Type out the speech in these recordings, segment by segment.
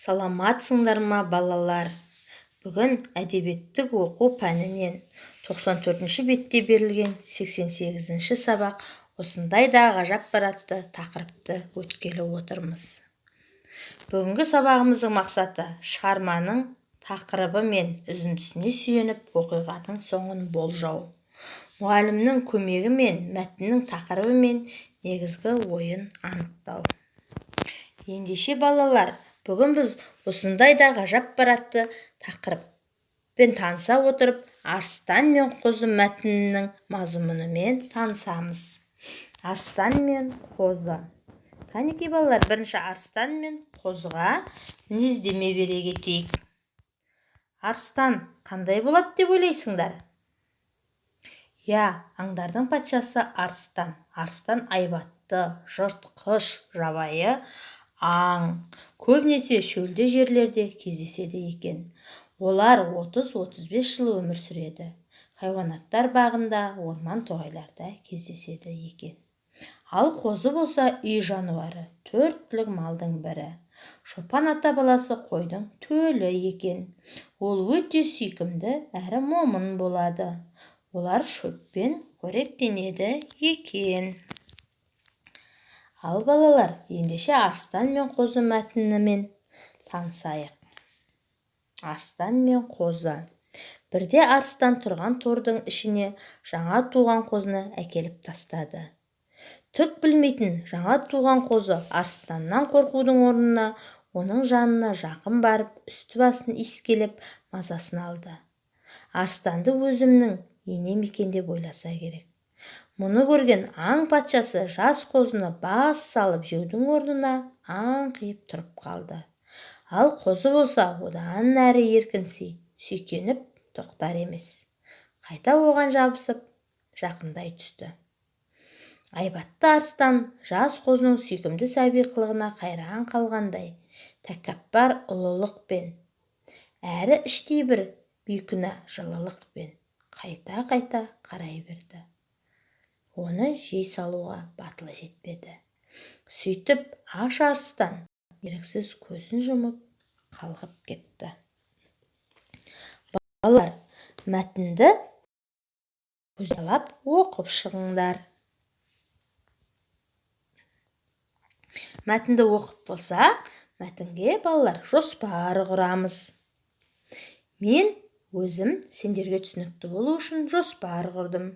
Саламатсыңдар ма, балалар? Бүгін әдебиеттік оқу пәнінен 94-ші бетте берілген 88-ші сабақ осындай да ғажап бар атты тақырыпты өткелі отырмыз. Бүгінгі сабағымыздың мақсаты шығарманың тақырыбы мен үзіндісіне сүйеніп оқиғаның соңын болжау. Мұғалімнің көмегімен мәтіннің тақырыбы мен негізгі ойын анықтау. Ендеше балалар, бүгін біз осындай да ғажап бар атты тақырыппен таныса отырып, арыстан мен қозы мәтінінің мазмұнымен танысамыз. Арыстан мен қозы. Кәнекей балалар, бірінші арыстан мен қозыға мінездеме бере кетейік. Арыстан қандай болады деп ойлайсыңдар? Аңдардың патшасы арыстан. Арыстан айбатты, жыртқыш, жабайы аң. Көбінесе шөлді жерлерде кездеседі екен. Олар 30-35 жыл өмір сүреді. Хайуанаттар бағында, орман тоғайларда кездеседі екен. Ал қозы болса үй жануары, 4 түлік малдың бірі. Шопан ата баласы қойдың төлі екен. Ол өте сүйкімді әрі момын болады. Олар шөппен қоректенеді екен. Ал балалар, ендеше арыстан мен қозы мәтінімен танысайық. Арыстан мен қозы. Бірде арыстан тұрған тордың ішіне жаңа туған қозыны әкеліп тастады. Түк білмейтін жаңа туған қозы арыстаннан қорқудың орнына оның жанына жақын барып, үсті-басын иіскелеп мазасын алды. Арыстанды өзімнің енем екен деп ойласа керек. Мұны көрген аң патшасы жас қозыны бас салып жеудің орнына аңқиып тұрып қалды. Ал қозы болса одан әрі еркінси, сүйкеніп тоқтар емес. Қайта оған жабысып, жақындай түсті. Айбатты арыстан жас қозының сүйкімді сәби қылығына қайран қалғандай, тәкаппар ұлылықпен, әрі іштей бір бейкүнә жылылықпен қайта-қайта қарай берді. Оны жей салуға батылы жетпеді. Сөйтіп аш арыстан еріксіз көзін жұмып қалғып кетті. Балалар, мәтінді көзалап оқып шығыңдар. Мәтінді оқып болса, мәтінге балалар жоспар құрамыз. Мен өзім сендерге түсінікті болу үшін жоспар құрдым.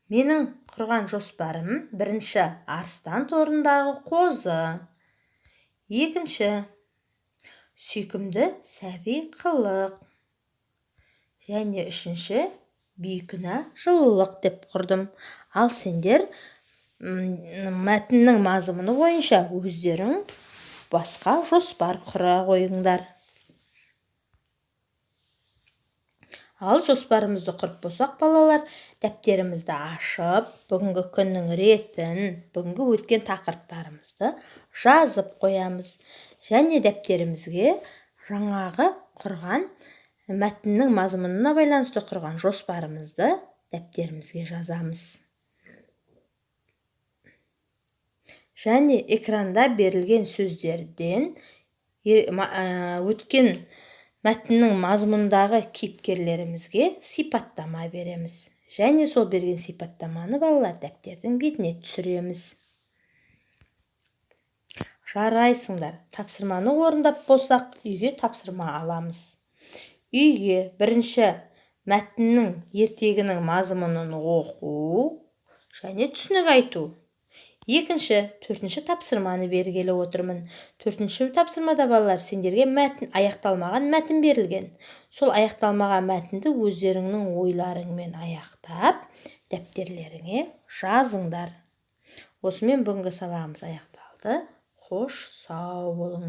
Менің құрған жоспарым: бірінші, арыстан торындағы қозы. Екінші, сүйкімді сәби қылық. Және үшінші, бейкүнә жылылық деп құрдым. Ал сендер мәтіннің мазмұны бойынша өздерің басқа жоспар құра қойыңдар. Ал жоспарымызды құрып болсақ, балалар, дәптерімізді ашып, бүгінгі күннің ретін, бүгінгі өткен тақырыптарымызды жазып қоямыз. Және дәптерімізге жаңағы құрған мәтіннің мазмұнына байланысты құрған жоспарымызды дәптерімізге жазамыз. Және экранда берілген сөздерден өткен мәтіннің мазмұндағы кейіпкерлерімізге сипаттама береміз. Және сол берген сипаттаманы балалар дәптердің бетіне түсіреміз. Жарайсыңдар, тапсырманы орындап болсақ, үйге тапсырма аламыз. Үйге бірінші мәтіннің ертегінің мазмұнын оқу және түсінік айту. Екінші, төртінші тапсырманы бергелі отырмын. Төртінші тапсырмада балалар, сендерге аяқталмаған мәтін берілген. Сол аяқталмаған мәтінді өздеріңнің ойларыңмен аяқтап, дәптерлеріңе жазыңдар. Осымен бүгінгі сабағымыз аяқталды. Қош сау болыңдар.